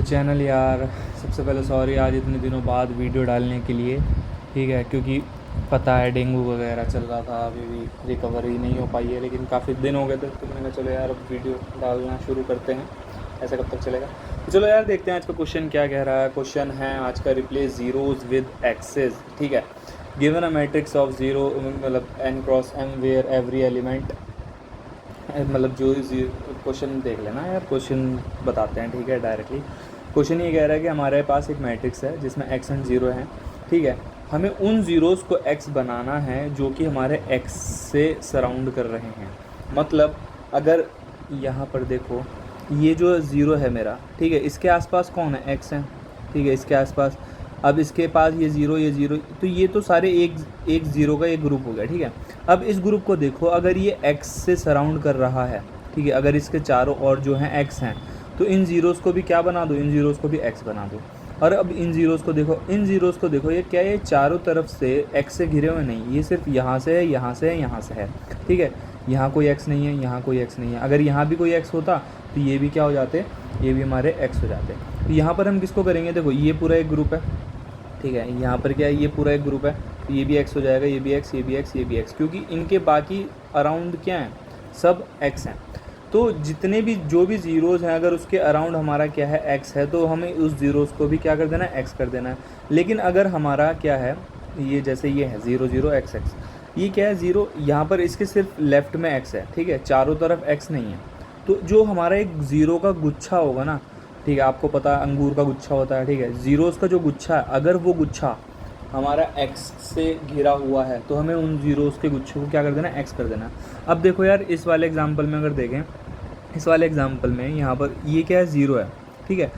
Channel यार, सबसे पहले सॉरी आज इतने दिनों बाद वीडियो डालने के लिए। ठीक है, क्योंकि पता है डेंगू वगैरह चल रहा था, अभी भी रिकवरी नहीं हो पाई है, लेकिन काफ़ी दिन हो गए थे तो मैंने कहा चलो यार अब वीडियो डालना शुरू करते हैं। ऐसा कब तक चलेगा? तो चलो यार देखते हैं आज का क्वेश्चन क्या कह रहा है। क्वेश्चन है आज का, रिप्लेस जीरोज विद एक्सेस। ठीक है, given a matrix of zero मतलब n cross m where every element, मतलब जो क्वेश्चन देख लेना यार, क्वेश्चन बताते हैं। ठीक है, डायरेक्टली क्वेश्चन ये कह रहा है कि हमारे पास एक मैट्रिक्स है जिसमें x एंड ज़ीरो है। ठीक है, हमें उन ज़ीरोज़ को x बनाना है जो कि हमारे x से सराउंड कर रहे हैं। मतलब अगर यहाँ पर देखो, ये जो ज़ीरो है मेरा, ठीक है, इसके आसपास कौन है? x है। ठीक है, इसके आसपास, अब इसके पास ये ज़ीरो, तो ये तो सारे एक ज़ीरो का एक ग्रुप हो गया। ठीक है, अब इस ग्रुप को देखो, अगर ये x से सराउंड कर रहा है, ठीक है, अगर इसके चारों ओर जो हैं x हैं, तो इन ज़ीरोज़ को भी क्या बना दो? इन ज़ीरोज़ को भी x बना दो। और अब इन ज़ीरोज़ को देखो, ये क्या है? ये चारों तरफ से x से घिरे हुए नहीं, ये सिर्फ यहाँ से है, यहाँ से है, यहाँ से है। ठीक है, यहाँ कोई x नहीं है, यहाँ कोई x नहीं है। अगर यहाँ भी कोई x होता तो ये भी क्या हो जाते? ये भी हमारे x हो जाते। तो यहाँ पर हम किसको करेंगे? देखो, ये पूरा एक ग्रुप है। ठीक है, यहाँ पर क्या है? ये पूरा एक ग्रुप है, तो ये भी x हो जाएगा, ये भी x, ये भी x, ये भी x, क्योंकि इनके बाकी अराउंड क्या हैं? सब x हैं। तो जितने भी जो भी ज़ीरोज़ हैं, अगर उसके अराउंड हमारा क्या है? x है, तो हमें उस ज़ीरोज़ को भी क्या कर देना है? x कर देना है। लेकिन अगर हमारा क्या है, ये जैसे ये है 0 0 x x, ये क्या है? ज़ीरो, यहाँ पर इसके सिर्फ लेफ़्ट में x है। ठीक है, चारों तरफ x नहीं है। तो जो हमारा एक ज़ीरो का गुच्छा होगा ना, ठीक है, आपको पता है अंगूर का गुच्छा होता है। ठीक है, ज़ीरोज़ का जो गुच्छा है, अगर वो गुच्छा हमारा x से घिरा हुआ है, तो हमें उन ज़ीरोज़ के गुच्छे को क्या कर देना है? x कर देना है। अब देखो यार, इस वाले एग्जांपल में अगर देखें, इस वाले एग्जांपल में यहाँ पर ये क्या है? ज़ीरो है। ठीक है,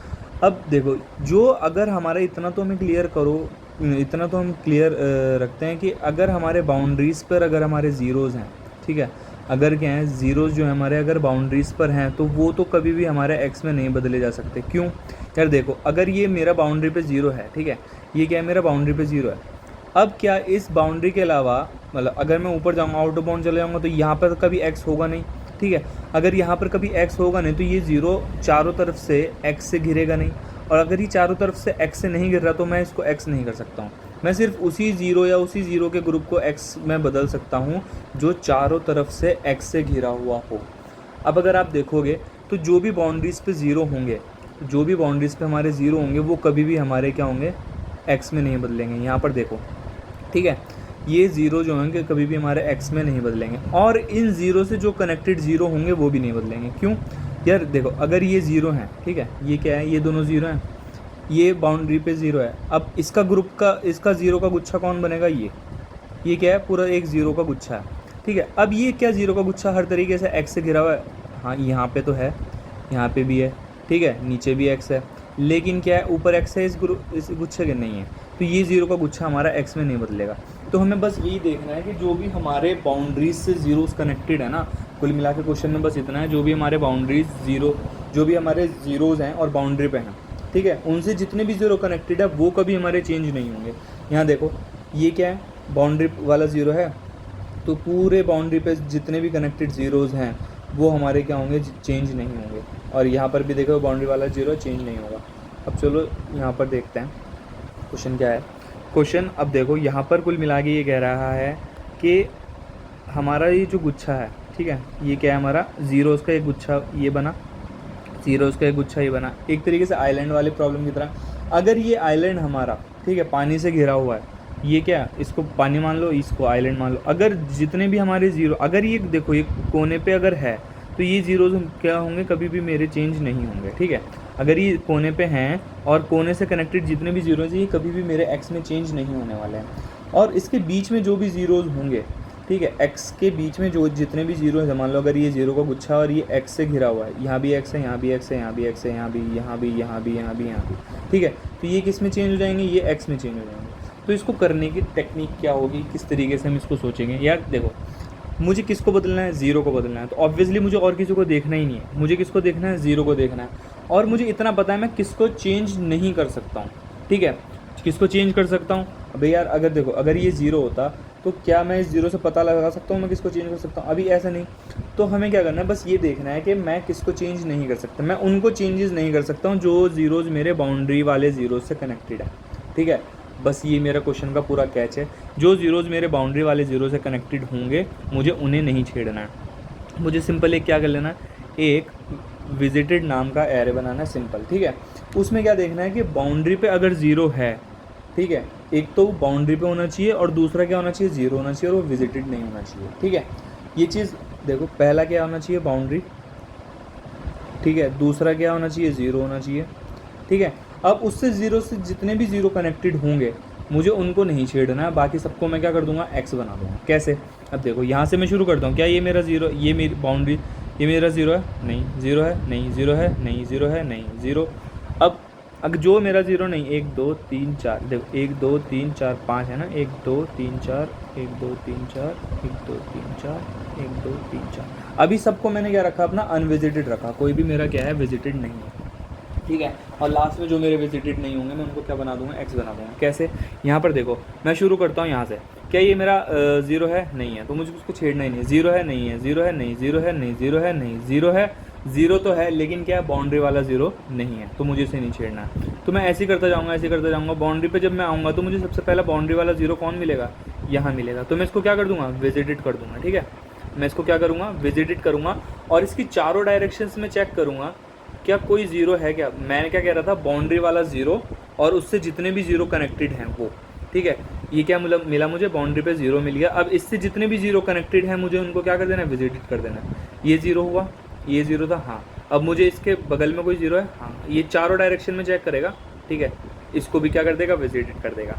अब देखो, जो अगर हमारा इतना तो हमें क्लियर करो, इतना तो हम क्लियर रखते हैं कि अगर हमारे बाउंड्रीज़ पर अगर हमारे ज़ीरोज़ हैं, ठीक है, अगर क्या है, ज़ीरोज़ जो है हमारे अगर बाउंड्रीज़ पर हैं, तो वो तो कभी भी हमारे x में नहीं बदले जा सकते। क्यों यार? देखो, अगर ये मेरा बाउंड्री पे ज़ीरो है, ठीक है, ये क्या है? मेरा बाउंड्री पे ज़ीरो है। अब क्या इस बाउंड्री के अलावा, मतलब अगर मैं ऊपर जाऊँगा, आउट ऑफ बाउंड चले जाऊँगा, तो यहाँ पर कभी x होगा नहीं। ठीक है, अगर यहाँ पर कभी x होगा नहीं, तो ये ज़ीरो चारों तरफ से x से घिरेगा नहीं। और अगर ये चारों तरफ से x से नहीं गिर रहा, तो मैं इसको x नहीं कर सकता हूँ। मैं सिर्फ उसी ज़ीरो या उसी ज़ीरो के ग्रुप को x में बदल सकता हूँ जो चारों तरफ से x से घिरा हुआ हो। अब अगर आप देखोगे, तो जो भी बाउंड्रीज़ पे ज़ीरो होंगे, जो भी बाउंड्रीज़ पे हमारे ज़ीरो होंगे, वो कभी भी हमारे क्या होंगे? x में नहीं बदलेंगे। यहाँ पर देखो, ठीक है, ये ज़ीरो जो होंगे कभी भी हमारे x में नहीं बदलेंगे। और इन ज़ीरो से जो कनेक्टेड ज़ीरो होंगे वो भी नहीं बदलेंगे। क्यों यार? देखो, अगर ये ज़ीरो हैं, ठीक है, ये क्या है? ये दोनों ज़ीरो हैं, ये बाउंड्री पे ज़ीरो है। अब इसका ग्रुप का, इसका ज़ीरो का गुच्छा कौन बनेगा? ये क्या है? पूरा एक ज़ीरो का गुच्छा है। ठीक है, अब ये क्या? ज़ीरो का गुच्छा हर तरीके से x से घिरा हुआ है। हाँ, यहाँ पे तो है, यहाँ पे भी है, ठीक है, नीचे भी x है, लेकिन क्या है? ऊपर x है, इस गुच्छे के नहीं है। तो ये ज़ीरो का गुच्छा हमारा x में नहीं बदलेगा। तो हमें बस यही देखना है कि जो भी हमारे बाउंड्रीज से ज़ीरोज़ कनेक्टेड है ना, कुल मिला के क्वेश्चन में बस इतना है, जो भी हमारे बाउंड्रीज ज़ीरो, जो भी हमारे ज़ीरोज़ हैं और बाउंड्री पे हैं, ठीक है, उनसे जितने भी ज़ीरो कनेक्टेड है वो कभी हमारे चेंज नहीं होंगे। यहाँ देखो, ये क्या है? बाउंड्री वाला ज़ीरो है, तो पूरे बाउंड्री पे जितने भी कनेक्टेड ज़ीरोज़ हैं वो हमारे क्या होंगे? चेंज नहीं होंगे। और यहाँ पर भी देखो, बाउंड्री वाला ज़ीरो चेंज नहीं होगा। अब चलो यहाँ पर देखते हैं क्वेश्चन क्या है। क्वेश्चन अब देखो, यहाँ पर कुल मिला के ये कह रहा है कि हमारा ये जो गुच्छा है, ठीक है, ये क्या है? हमारा ज़ीरोज़ का एक गुच्छा ये बना, ज़ीरोज़ का एक गुच्छा ये बना, एक तरीके से आइलैंड वाली प्रॉब्लम की तरह। अगर ये आइलैंड हमारा, ठीक है, पानी से घिरा हुआ है, ये क्या? इसको पानी मान लो, इसको आइलैंड मान लो। अगर जितने भी हमारे ज़ीरो, अगर ये देखो, ये कोने पे अगर है, तो ये ज़ीरोज़ क्या होंगे? कभी भी मेरे चेंज नहीं होंगे। ठीक है, अगर ये कोने पे हैं और कोने से कनेक्टेड जितने भी ज़ीरोज़ हैं, ये कभी भी मेरे एक्स में चेंज नहीं होने वाले हैं। और इसके बीच में जो भी ज़ीरोज़ होंगे, ठीक है, एक्स के बीच में जो जितने भी ज़ीरो हैं, मान लो अगर ये ज़ीरो का गुच्छा और ये एक्स से घिरा हुआ है, यहाँ भी एक्स है, यहाँ भी एक्स है, यहाँ भी एक्स है, यहाँ भी, यहाँ भी, यहाँ भी, यहाँ भी, यहाँ भी, ठीक है, तो ये किस में चेंज हो जाएंगे? ये एक्स में चेंज हो जाएंगे। तो इसको करने की टेक्निक क्या होगी? किस तरीके से हम इसको सोचेंगे? यार देखो, मुझे किसको बदलना है? ज़ीरो को बदलना है। तो ऑब्वियसली मुझे और किसी को देखना ही नहीं है, मुझे किसको देखना है? ज़ीरो को देखना है। और मुझे इतना पता है मैं किसको चेंज नहीं कर सकता हूँ। ठीक है, किसको चेंज कर सकता हूँ? अबे यार, अगर देखो, अगर ये ज़ीरो होता तो क्या मैं इस जीरो से पता लगा सकता हूँ मैं किसको चेंज कर सकता हूँ? अभी ऐसा नहीं। तो हमें क्या करना है, बस ये देखना है कि मैं किसको चेंज नहीं कर सकता, मैं उनको चेंजेस नहीं कर सकता हूँ जो ज़ीरोज़ मेरे बाउंड्री वाले ज़ीरोज़ से कनेक्टेड है, ठीक है। बस ये मेरा क्वेश्चन का पूरा कैच है, जो ज़ीरोज़ मेरे बाउंड्री वाले ज़ीरो से कनेक्टेड होंगे मुझे उन्हें नहीं छेड़ना है। मुझे सिंपल एक क्या कर लेना है, एक विजिटेड नाम का एरे बनाना है, सिंपल, ठीक है। उसमें क्या देखना है कि बाउंड्री पे अगर ज़ीरो है, ठीक है, एक तो बाउंड्री पे होना चाहिए और दूसरा क्या होना चाहिए, ज़ीरो होना चाहिए और वो विजिटेड नहीं होना चाहिए, ठीक है। ये चीज़ देखो, पहला क्या होना चाहिए, बाउंड्री, ठीक है, दूसरा क्या होना चाहिए, ज़ीरो होना चाहिए, ठीक है। अब उससे ज़ीरो से जितने भी ज़ीरो कनेक्टेड होंगे मुझे उनको नहीं छेड़ना है, बाकी सबको मैं क्या कर दूंगा, एक्स बना दूंगा। कैसे? अब देखो यहाँ से मैं शुरू करता हूँ, क्या ये मेरा ज़ीरो, ये मेरी बाउंड्री, ये मेरा ज़ीरो है, नहीं, ज़ीरो है, नहीं, ज़ीरो है, नहीं, ज़ीरो है, नहीं, ज़ीरो। अब अगर जो मेरा ज़ीरो नहीं, 1 2 3 4, देखो 1 2 3 4 5 है ना, 1 2 3 4, 1 2 3 4, 1 2 3 4, 1 2 3 4। अभी सबको मैंने क्या रखा, अपना अनविजिटेड रखा, कोई भी मेरा क्या है, विजिटेड नहीं है, ठीक है। और लास्ट में जो मेरे विजिटेड नहीं होंगे मैं उनको क्या बना दूंगा, एक्स बना दूंगा। कैसे? यहाँ पर देखो, मैं शुरू करता हूँ यहाँ से, क्या ये मेरा ज़ीरो है, नहीं है, तो मुझे उसको छेड़ना ही नहीं है। ज़ीरो है, नहीं है, ज़ीरो है, नहीं, ज़ीरो है, नहीं, ज़ीरो है, नहीं, ज़ीरो है, ज़ीरो तो है लेकिन क्या है, बाउंड्री वाला ज़ीरो नहीं है, तो मुझे इसे नहीं छेड़ना है। तो मैं ऐसे ही करता जाऊँगा, ऐसे ही करता जाऊँगा। बाउंड्री पे जब मैं आऊँगा तो मुझे सबसे पहला बाउंड्री वाला ज़ीरो कौन मिलेगा, यहाँ मिलेगा, तो मैं इसको क्या कर दूँगा, विजिटेड कर दूँगा, ठीक है। मैं इसको क्या करूँगा, विजिटेड करूँगा और इसकी चारों डायरेक्शंस में चेक करूँगा क्या कोई ज़ीरो है क्या। मैंने क्या कह रहा था, बाउंड्री वाला ज़ीरो और उससे जितने भी ज़ीरो कनेक्टेड हैं वो, ठीक है। ये क्या मिला मुझे, बाउंड्री पे ज़ीरो मिल गया। अब इससे जितने भी ज़ीरो कनेक्टेड हैं मुझे उनको क्या कर देना है, विजिटेड कर देना है। ये ज़ीरो हुआ, ये ज़ीरो था, हाँ। अब मुझे इसके बगल में कोई ज़ीरो है, हाँ, ये चारों डायरेक्शन में चेक करेगा, ठीक है। इसको भी क्या कर देगा, विजिटेड कर देगा।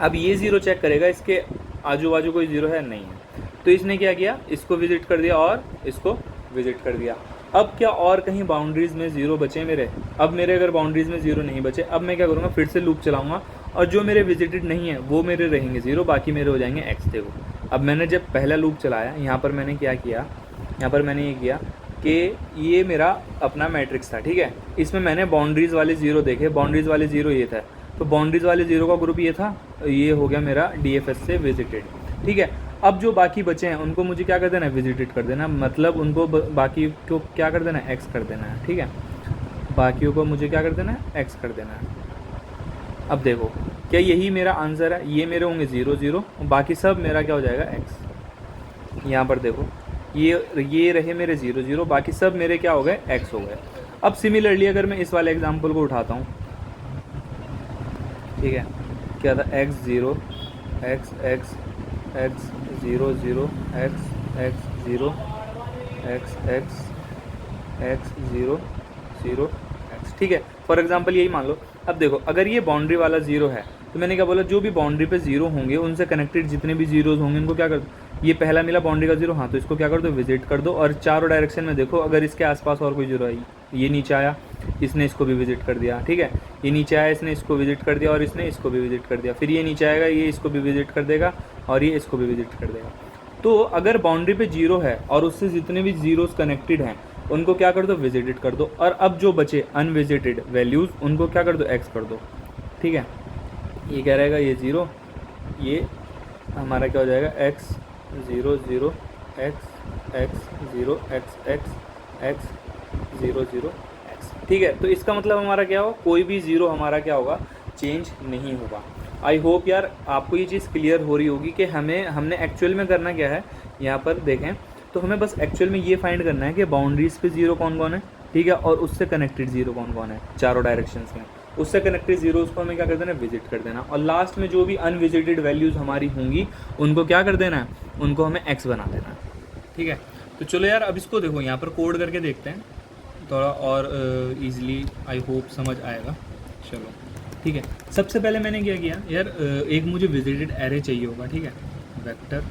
अब ये ज़ीरो चेक करेगा इसके आजू बाजू कोई ज़ीरो है, नहीं है, तो इसने क्या किया, इसको विजिट कर दिया और इसको विजिट कर दिया। अब क्या और कहीं बाउंड्रीज़ में ज़ीरो बचे मेरे? अब मेरे अगर बाउंड्रीज़ में ज़ीरो नहीं बचे, अब मैं क्या करूँगा, फिर से लूप चलाऊँगा और जो मेरे विजिटेड नहीं है वो मेरे रहेंगे ज़ीरो, बाकी मेरे हो जाएंगे एक्स। देखो, अब मैंने जब पहला लूप चलाया, यहाँ पर मैंने क्या किया, यहाँ पर मैंने ये किया कि ये मेरा अपना मैट्रिक्स था, ठीक है। इसमें मैंने बाउंड्रीज़ वाले ज़ीरो देखे, बाउंड्रीज़ वाले ज़ीरो ये था, तो बाउंड्रीज़ वाले ज़ीरो का ग्रुप ये था, ये हो गया मेरा DFS से विजिटेड, ठीक है। अब जो बाकी बचे हैं उनको मुझे क्या कर देना है, विजिटेड कर देना, मतलब उनको बाकी को क्या कर देना है, एक्स कर देना है, ठीक है। बाकियों को मुझे क्या कर देना है, एक्स कर देना है। अब देखो, क्या यही मेरा आंसर है, ये मेरे होंगे ज़ीरो ज़ीरो और बाकी सब मेरा क्या हो जाएगा, एक्स। यहाँ पर देखो, ये रहे मेरे ज़ीरो ज़ीरो, बाकी सब मेरे क्या हो गए, एक्स हो गए। अब सिमिलरली अगर मैं इस वाले एग्जाम्पल को उठाता हूँ, ठीक है, क्या था, x zero, x x x zero zero, x x zero, x x x zero zero x, ठीक है। फॉर एग्जांपल यही मान लो। अब देखो, अगर ये बाउंड्री वाला ज़ीरो है तो मैंने क्या बोला, जो भी बाउंड्री पे ज़ीरो होंगे उनसे कनेक्टेड जितने भी ज़ीरोज़ होंगे उनको क्या कर दो, ये पहला मिला बाउंड्री का ज़ीरो, हाँ, तो इसको क्या कर दो, विजिट कर दो। और चारों डायरेक्शन में देखो, अगर इसके आसपास और कोई ज़ीरो आई, ये नीचे आया, इसने इसको भी विजिट कर दिया, ठीक है। ये नीचे आया, इसने इसको विजिट कर दिया और इसने इसको भी विजिट कर दिया। फिर ये नीचे आएगा, ये इसको भी विजिट कर देगा और ये इसको भी विजिट कर देगा। तो अगर बाउंड्री पे ज़ीरो है और उससे जितने भी ज़ीरोज़ कनेक्टेड हैं उनको क्या कर दो, विजिटेड कर दो। और अब जो बचे अनविजिटेड वैल्यूज़ उनको क्या कर दो, एक्स कर दो, ठीक है। ये क्या रहेगा, ये ज़ीरो, ये हमारा क्या हो जाएगा, x zero zero, x x zero, x x x zero zero x, ठीक है। तो इसका मतलब हमारा क्या होगा, कोई भी ज़ीरो हमारा क्या होगा, चेंज नहीं होगा। आई होप यार आपको ये चीज़ क्लियर हो रही होगी कि हमने एक्चुअल में करना क्या है। यहाँ पर देखें तो हमें बस एक्चुअल में ये फाइंड करना है कि बाउंड्रीज़ पे ज़ीरो कौन कौन है, ठीक है, और उससे कनेक्टेड ज़ीरो कौन कौन है चारों डायरेक्शंस में। उससे कनेक्टेड ज़ीरोज़ को हमें क्या कर देना है, विजिट कर देना। और लास्ट में जो भी अनविजिटेड वैल्यूज़ हमारी होंगी उनको क्या कर देना है, उनको हमें एक्स बना देना है, ठीक है। तो चलो यार, अब इसको देखो, यहाँ पर कोड करके देखते हैं, थोड़ा और ईजिली आई होप समझ आएगा। चलो ठीक है, सबसे पहले मैंने क्या किया यार, एक मुझे विजिटेड एरे चाहिए होगा, ठीक है, वेक्टर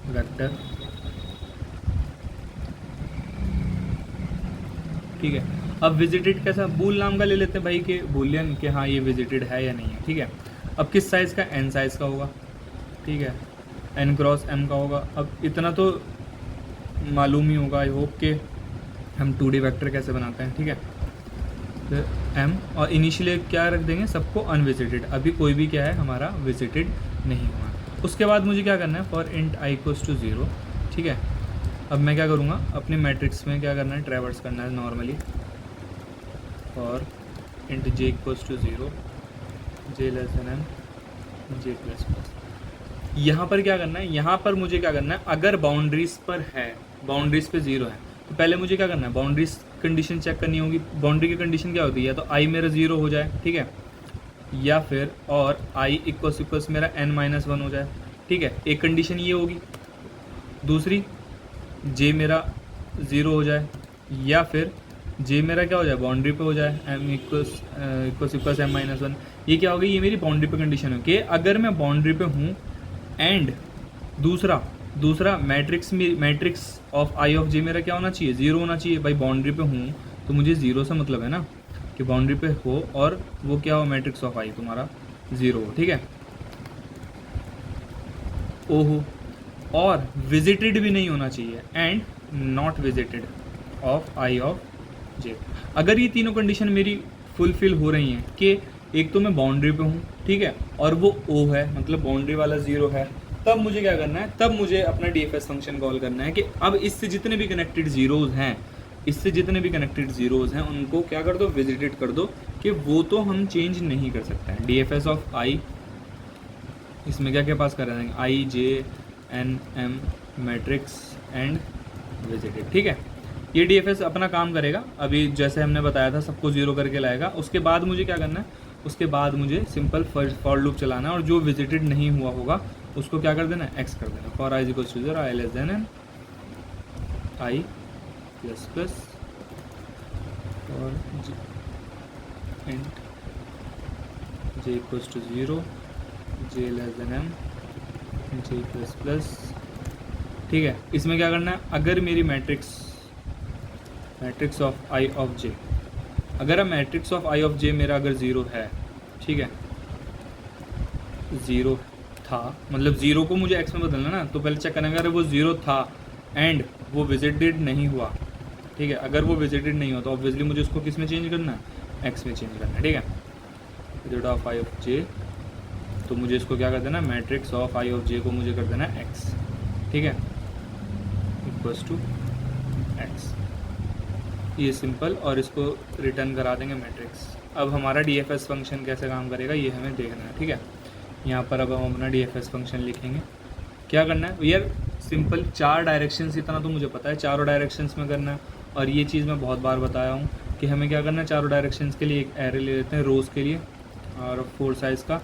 वेक्टर, ठीक है। अब विजिटेड कैसा, बूल नाम का ले लेते हैं भाई, कि बूलियन कि हाँ ये विजिटेड है या नहीं है, ठीक है। अब किस साइज़ का, एन साइज़ का होगा, ठीक है, एन क्रॉस एम का होगा। अब इतना तो मालूम ही होगा आई होप कि हम 2D वेक्टर कैसे बनाते हैं, ठीक है। तो एम और इनिशियली क्या रख देंगे, सबको अनविजिटेड, अभी कोई भी क्या है हमारा विजिटेड नहीं हुआ, उसके बाद मुझे क्या करना है, for int i equals to 0, ठीक है। अब मैं क्या करूँगा, अपने मैट्रिक्स में क्या करना है, ट्रैवर्स करना है normally, for int J equals to 0, J less than n, j plus plus. यहाँ पर क्या करना है, यहाँ पर मुझे क्या करना है, अगर बाउंड्रीज पर है, बाउंड्रीज पे 0 है, तो पहले मुझे क्या करना है, बाउंड्रीज कंडीशन चेक करनी होगी। बाउंड्री की कंडीशन क्या होती है, या तो आई मेरा 0 हो जाए, ठीक है, या फिर और आई इक्वल्स मेरा n-1 हो जाए, ठीक है। एक कंडीशन ये होगी, दूसरी जे मेरा 0 हो जाए, या फिर जे मेरा क्या हो जाए, बाउंड्री पे हो जाए, m इक्वल्स m-1। ये क्या होगी, ये मेरी बाउंड्री पे कंडीशन है कि अगर मैं बाउंड्री पे हूँ, एंड दूसरा matrix of I of J मेरा क्या होना चाहिए, 0 होना चाहिए। भाई बाउंड्री पे हूँ तो मुझे 0 से मतलब है ना, कि बाउंड्री पे हो और वो क्या हो, मैट्रिक्स ऑफ आई तुम्हारा 0 हो, ठीक है। ओहो, और विजिटेड भी नहीं होना चाहिए, and not visited of I of J. अगर ये तीनों कंडीशन मेरी फुलफिल हो रही हैं, कि एक तो मैं बाउंड्री पे हूँ, ठीक है, और वो ओ है, मतलब बाउंड्री वाला 0 है, तब मुझे क्या करना है, तब मुझे अपना डीएफएस फंक्शन कॉल करना है कि अब इससे जितने भी कनेक्टेड जीरोज़ हैं, उनको क्या कर दो, विजिटेड कर दो, कि वो तो हम चेंज नहीं कर सकते हैं। डीएफएस ऑफ आई, इसमें क्या क्या पास कर देंगे, I J N M matrix and visited, ठीक है। ये डीएफएस अपना काम करेगा। अभी जैसे हमने बताया था, सबको 0 करके लाएगा। उसके बाद मुझे क्या करना है, उसके बाद मुझे सिंपल फॉर लूप चलाना है, और जो विजिटेड नहीं हुआ होगा उसको क्या कर देना है, एक्स कर देना। For I equals to 0, I less than N, I plus plus, और int J equals to 0, J less than M, J plus plus, ठीक है। इसमें क्या करना है, अगर मेरी matrix of I of J, अगर matrix of I of J मेरा अगर 0 है, ठीक है, 0 था, मतलब 0 को मुझे x में बदलना ना, तो पहले चेक करना, अगर वो 0 था एंड वो विजिटेड नहीं हुआ, ठीक है, अगर वो विजिटेड नहीं हुआ तो ऑब्वियसली मुझे उसको किस में चेंज करना है, x में चेंज करना है, ठीक है। विजिट ऑफ आई ऑफ जे, तो मुझे इसको क्या कर देना, मैट्रिक्स ऑफ आई ऑफ जे को मुझे कर देना है x, ठीक है, इक्वल्स टू x। ये सिंपल, और इसको रिटर्न करा देंगे मैट्रिक्स। अब हमारा डीएफएस फंक्शन कैसे काम करेगा ये हमें देखना है, ठीक है। यहाँ पर अब हम अपना डीएफएस फंक्शन लिखेंगे। क्या करना है यार, सिंपल 4 डायरेक्शंस, इतना तो मुझे पता है, चारों डायरेक्शंस में करना है। और ये चीज़ मैं बहुत बार बताया हूँ कि हमें क्या करना है, चारों डायरेक्शंस के लिए एक एरे ले लेते हैं, रोज़ के लिए, और 4 साइज़ का,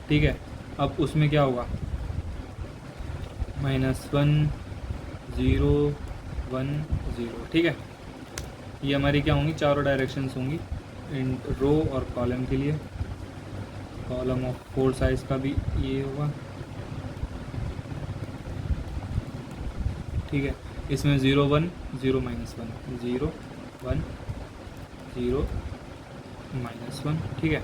ठीक है। अब उसमें क्या होगा, -1 0 1 0, ठीक है। ये हमारी क्या होंगी, चारों डायरेक्शंस होंगी, इन रो और कॉलम के लिए। कॉलम ऑफ 4 साइज का भी ये होगा, ठीक है। इसमें 0 1 0 -1 0 1 0 -1, ठीक है।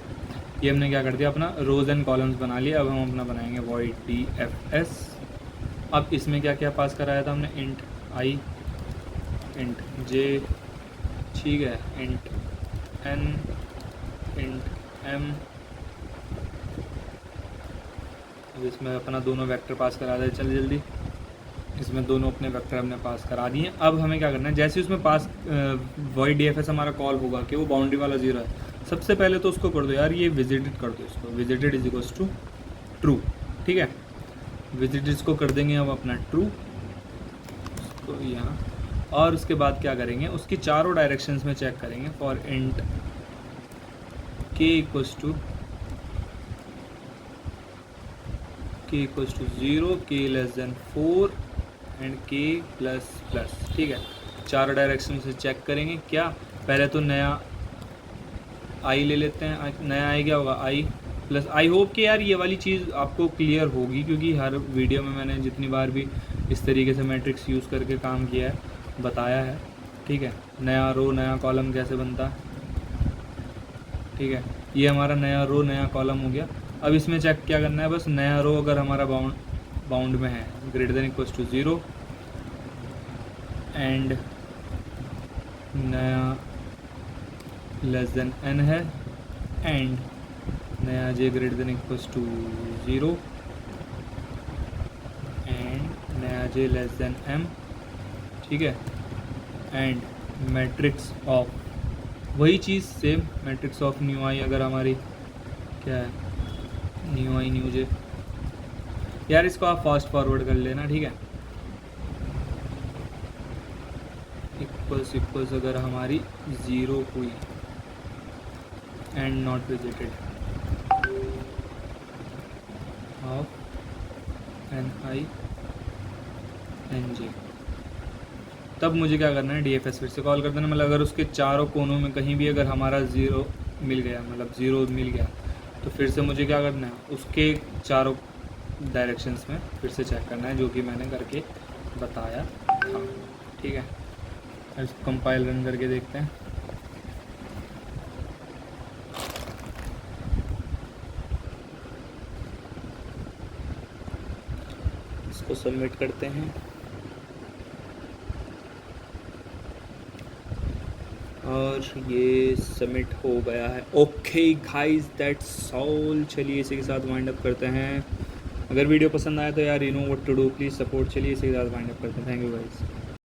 ये हमने क्या कर दिया, अपना रोज एंड कॉलम्स बना लिया। अब हम अपना बनाएंगे वॉइड डीएफएस। अब इसमें क्या क्या पास कराया था हमने, इंट आई, इंट जे, ठीक है, इंट एन, इंट एम। अब इसमें अपना दोनों वेक्टर पास करा दे, चल जल्दी। इसमें दोनों अपने वेक्टर हमने पास करा दिए। अब हमें क्या करना है, जैसे उसमें पास वॉइड डीएफएस हमारा कॉल होगा कि वो बाउंड्री वाला 0 है, सबसे पहले तो उसको कर दो यार, ये विजिटेड कर दो इसको, visited is equals to true, ठीक है। विजिटेड इसको कर देंगे अब अपना ट्रू, उसको यहाँ। और उसके बाद क्या करेंगे, उसकी चारों डायरेक्शंस में चेक करेंगे, फॉर इंट के इक्वल्स टू 0, के लेस देन 4 एंड के प्लस प्लस, ठीक है। चारों डायरेक्शन से चेक करेंगे क्या, पहले तो नया आई ले लेते हैं। नया आई क्या होगा, आई प्लस। आई होप कि यार ये वाली चीज़ आपको क्लियर होगी, क्योंकि हर वीडियो में मैंने जितनी बार भी इस तरीके से मैट्रिक्स यूज़ करके काम किया है, बताया है, ठीक है। नया रो नया कॉलम कैसे बनता है, ठीक है। ये हमारा नया रो नया कॉलम हो गया। अब इसमें चेक क्या करना है, बस नया रो अगर हमारा बाउंड में है, greater than equals to 0, and नया लेस देन n है, एंड नया j greater than equals to 0, j less than m, ठीक है। एंड मैट्रिक्स ऑफ, वही चीज़ same, matrix of new i अगर हमारी क्या है, न्यू आई न्यू जे, यार इसको आप फास्ट फॉरवर्ड कर लेना, ठीक है। इक्वल्स इक्वल्स अगर हमारी ज़ीरो हुई and not visited of n i n j, तब मुझे क्या करना है, DFS फिर से कॉल कर देना। मतलब अगर उसके चारों कोनों में कहीं भी अगर हमारा ज़ीरो मिल गया, मतलब ज़ीरो मिल गया, तो फिर से मुझे क्या करना है, उसके चारों डायरेक्शंस में फिर से चेक करना है, जो कि मैंने करके बताया था, ठीक है। इसको कंपाइल रन करके देखते हैं। इसको सबमिट करते हैं और ये सबमिट हो गया है। Okay guys, that's all. चलिए इसी के साथ वाइंड अप करते हैं। अगर वीडियो पसंद आया तो यार you know what to do, please support. चलिए इसी के साथ वाइंड अप करते हैं। Thank you guys.